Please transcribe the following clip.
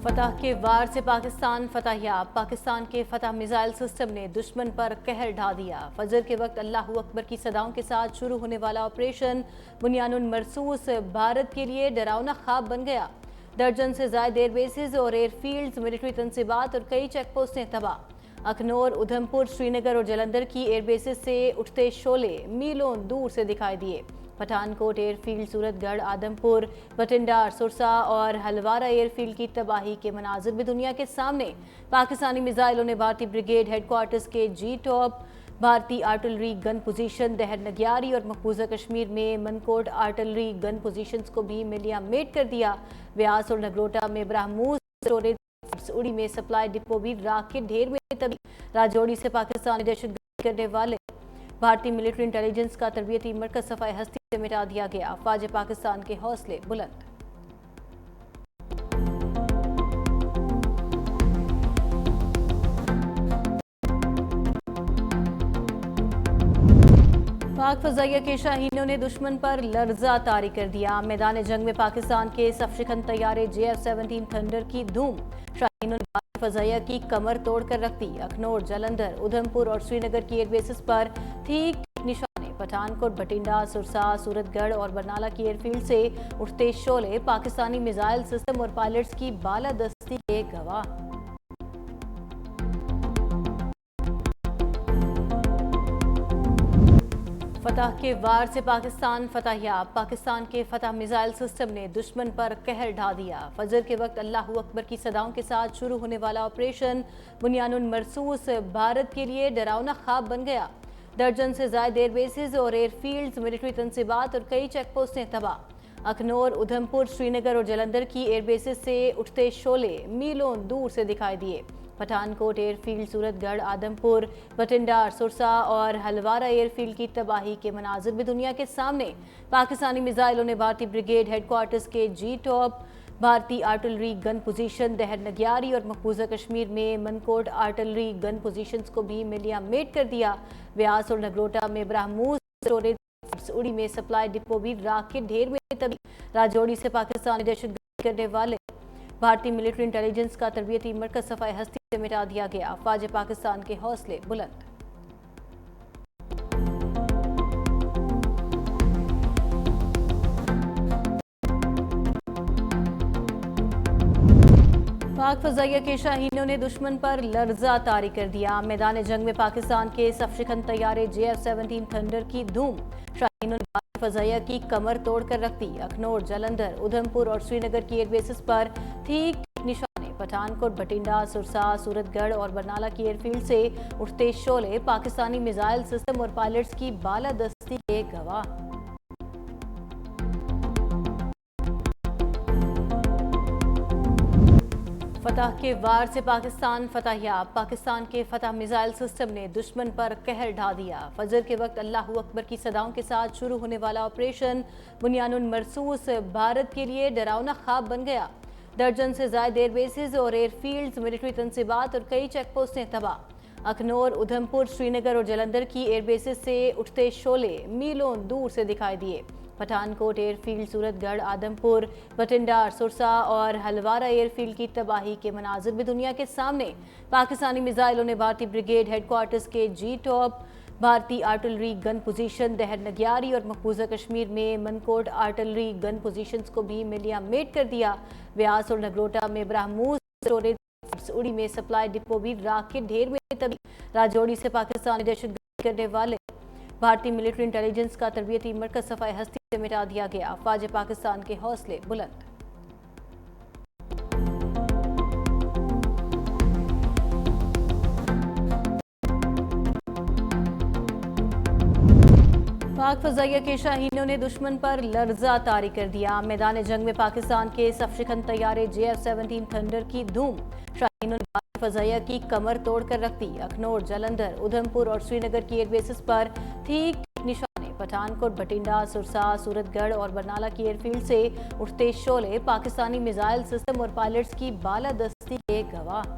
فتح کے وار سے پاکستان فتح یاب۔ پاکستان کے فتح میزائل سسٹم نے دشمن پر قہر ڈھا دیا۔ فجر کے وقت اللہ اکبر کی صداؤں کے ساتھ شروع ہونے والا آپریشن بنیان مرصوص بھارت کے لیے ڈراؤنا خواب بن گیا۔ درجن سے زائد ایئر بیسز اور ایئر فیلڈز، ملٹری تنصیبات اور کئی چیک پوسٹیں تباہ۔ اخنور، ادھمپور، سری نگر اور جلندھر کی ایئر بیسز سے اٹھتے شعلے میلوں دور سے دکھائی دیے۔ پٹھان کوٹ ایئر فیلڈ، سورت گڑھ، آدمپور، بٹھنڈا، سرسا اور ہلوارہ ایئر فیلڈ کی تباہی کے مناظر بھی دنیا کے سامنے۔ پاکستانی میزائلوں نے بھارتی بریگیڈ ہیڈ کوارٹرز کے جی ٹاپ، بھارتی آرٹلری گن پوزیشن دہر نگیاری اور مقبوضہ کشمیر میں منکوٹ آرٹلری گن پوزیشنز کو بھی ملیاں میٹ کر دیا۔ بیاس اور نگروٹا میں برہموس اسٹوریج اڑی میں سپلائی ڈپو بھی راکھ کے ڈھیر میں تبدیل۔ راجوڑی سے پاکستانی دہشت گردی کرنے والے بھارتی ملٹری انٹیلیجنس کا تربیتی مرکز صفحہ ہستی سے مٹا دیا گیا۔ افواج پاکستان کے حوصلے بلند۔ پاک فضائیہ کے شاہینوں نے دشمن پر لرزہ طاری کر دیا۔ میدان جنگ میں پاکستان کے سفشکن طیارے JF-17 تھنڈر کی دھوم۔ شاہینوں نے پاک فضائیہ کی کمر توڑ کر رکھ دی۔ اخنور، جلندھر، ادھمپور اور سری نگر کی ایئر بیسز پر ٹھیک نشانے۔ پٹھان کوٹ، بٹھنڈا، سرسا، سورت گڑھ اور برنالہ کی ایئر فیلڈ سے اٹھتے شعلے پاکستانی میزائل سسٹم اور پائلٹس کی بالادستی کے گواہ۔ فتح کے وار سے پاکستان فتح یاب۔ پاکستان کے فتح میزائل سسٹم نے دشمن پر قہر ڈھا دیا۔ فجر کے وقت اللہ اکبر کی صداؤں کے ساتھ شروع ہونے والا آپریشن بنیان مرصوص بھارت کے لیے ڈراؤنا خواب بن گیا۔ درجن سے زائد ایئر بیسز اور ایئر فیلڈز، ملٹری تنصیبات اور کئی چیک پوسٹیں تباہ۔ اخنور، ادھمپور، سری نگر اور جلندھر کی ایئر بیسز سے اٹھتے شعلے میلوں دور سے دکھائی دیے۔ پٹھان کوٹ ایئر فیلڈ، سورت گڑھ، آدمپور، بٹھنڈا، سرسا اور ہلوارہ ایئر فیلڈ کی تباہی کے مناظر بھی دنیا کے سامنے۔ پاکستانی میزائلوں نے بھارتی بریگیڈ ہیڈ کوارٹرز کے جی ٹاپ، بھارتی آرٹلری گن پوزیشن دہر نگیاری اور مقبوضہ کشمیر میں منکوٹ آرٹلری گن پوزیشنز کو بھی ملیاں میٹ کر دیا۔ بیاس اور نگروٹا میں برہموس اسٹوریج اڑی میں سپلائی ڈپو بھی راکھ کے ڈھیر میں تبدیل۔ راجوڑی سے پاکستانی دہشت گردی کرنے والے بھارتی ملٹری انٹیلیجنس کا تربیتی مرکز صفحہ ہستی سے مٹا دیا گیا۔ افواج پاکستان کے حوصلے بلند۔ پاک فضائیہ کے شاہینوں نے دشمن پر لرزہ طاری کر دیا۔ میدان جنگ میں پاکستان کے سفشکن طیارے JF-17 تھنڈر کی دھوم۔ شاہینوں نے پاک فضائیہ کی کمر توڑ کر رکھ دی۔ اخنور، جلندھر، ادھمپور اور سری نگر کی ایئر بیسز پر ٹھیک نشانے۔ پٹھان کوٹ، بٹھنڈا، سرسا، سورت گڑھ اور برنالہ کی ایئر فیلڈ سے اٹھتے شعلے پاکستانی میزائل سسٹم اور پائلٹس کی بالادستی کے گواہ۔ فتح کے وار سے پاکستان فتح یاب۔ پاکستان کے فتح میزائل سسٹم نے دشمن پر قہر ڈھا دیا۔ فجر کے وقت اللہ اکبر کی صداؤں کے ساتھ شروع ہونے والا آپریشن بنیان مرصوص بھارت کے لیے ڈراؤنا خواب بن گیا۔ درجن سے زائد ایئر بیسز اور ایئر فیلڈز، ملٹری تنصیبات اور کئی چیک پوسٹیں تباہ۔ اخنور، ادھمپور، سری نگر اور جلندھر کی ایئر بیسز سے اٹھتے شعلے میلوں دور سے دکھائی دیے۔ پٹھان کوٹ ایئر فیلڈ، سورت گڑھ، آدمپور، بٹھنڈا، سرسا اور ہلوارہ ایئر فیلڈ کی تباہی کے مناظر بھی دنیا کے سامنے۔ پاکستانی میزائلوں نے بھارتی بریگیڈ ہیڈ کوارٹرز کے جی ٹاپ، بھارتی آرٹلری گن پوزیشن دہر نگیاری اور مقبوضہ کشمیر میں منکوٹ آرٹلری گن پوزیشنز کو بھی ملیاں میٹ کر دیا۔ بیاس اور نگروٹا میں برہموس اسٹوریج اڑی میں سپلائی ڈپو بھی راکھ کے ڈھیر میں تبدیل۔ راجوڑی سے پاکستانی دہشت گردی کرنے والے بھارتی ملٹری انٹیلیجنس کا تربیتی مرکز صفحہ ہستی سے مٹا دیا گیا۔ افواج پاکستان کے حوصلے بلند۔ پاک فضائیہ کے شاہینوں نے دشمن پر لرزہ طاری کر دیا۔ میدان جنگ میں پاکستان کے سفشکن طیارے JF-17 تھنڈر کی دھوم۔ شاہینوں نے پاک فضائیہ کی کمر توڑ کر رکھ دی۔ اخنور، جلندھر، ادھمپور اور سری نگر کی ایئر بیسز پر ٹھیک نشانے۔ پٹھان کوٹ، بٹھنڈا، سرسا، سورت گڑھ اور برنالہ کی ایئر فیلڈ سے اٹھتے شعلے پاکستانی میزائل سسٹم اور پائلٹس کی بالادستی کے گواہ۔